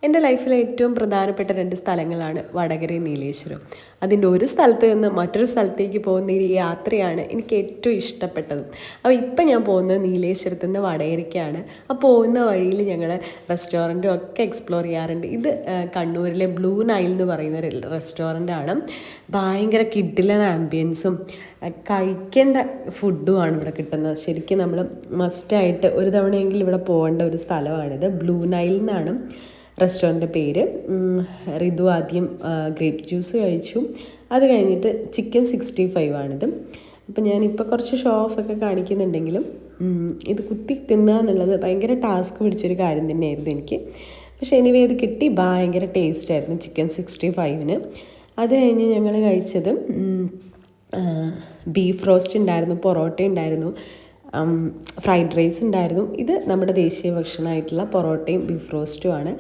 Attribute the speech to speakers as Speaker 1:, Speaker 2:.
Speaker 1: എൻ്റെ ലൈഫിലെ ഏറ്റവും പ്രധാനപ്പെട്ട 2 സ്ഥലങ്ങളാണ് വടകരയും നീലേശ്വരം. അതിൻ്റെ ഒരു സ്ഥലത്ത് നിന്ന് മറ്റൊരു സ്ഥലത്തേക്ക് പോകുന്ന ഈ യാത്രയാണ് എനിക്ക് ഏറ്റവും ഇഷ്ടപ്പെട്ടത്. അപ്പോൾ ഇപ്പം ഞാൻ പോകുന്നത് നീലേശ്വരത്ത് നിന്ന് വടകരയ്ക്കാണ്. ആ പോകുന്ന വഴിയിൽ ഞങ്ങൾ റെസ്റ്റോറൻറ്റും ഒക്കെ എക്സ്പ്ലോർ ചെയ്യാറുണ്ട്. ഇത് കണ്ണൂരിലെ ബ്ലൂ നൈൽ എന്ന് പറയുന്ന ഒരു റെസ്റ്റോറൻ്റാണ്. ഭയങ്കര കിഡിലൻ ആംബിയൻസും കഴിക്കേണ്ട ഫുഡുമാണ് ഇവിടെ കിട്ടുന്നത്. ശരിക്കും നമ്മൾ മസ്റ്റായിട്ട് ഒരു തവണയെങ്കിലും ഇവിടെ പോകേണ്ട ഒരു സ്ഥലമാണിത്. ബ്ലൂ നൈൽ എന്നാണ് റെസ്റ്റോറൻറ്റിൻ്റെ പേര്. ഋതു ആദ്യം ഗ്രേപ്പ് ജ്യൂസ് കഴിച്ചു. അത് കഴിഞ്ഞിട്ട് ചിക്കൻ 65 ആണിത്. അപ്പം ഞാനിപ്പോൾ കുറച്ച് ഷോ ഓഫൊക്കെ കാണിക്കുന്നുണ്ടെങ്കിലും ഇത് കുത്തി തിന്നുക എന്നുള്ളത് ഭയങ്കര ടാസ്ക് പിടിച്ചൊരു കാര്യം തന്നെയായിരുന്നു എനിക്ക്. പക്ഷേ എനിവേ ഇത് കിട്ടി. ഭയങ്കര ടേസ്റ്റായിരുന്നു ചിക്കൻ 65-ന്. അത് കഴിഞ്ഞ് ഞങ്ങൾ കഴിച്ചത് ബീഫ് റോസ്റ്റ് ഉണ്ടായിരുന്നു, പൊറോട്ട ഉണ്ടായിരുന്നു, ഫ്രൈഡ് റൈസ് ഉണ്ടായിരുന്നു. ഇത് നമ്മുടെ ദേശീയ ഭക്ഷണമായിട്ടുള്ള പൊറോട്ടയും ബീഫ് റോസ്റ്റുമാണ്.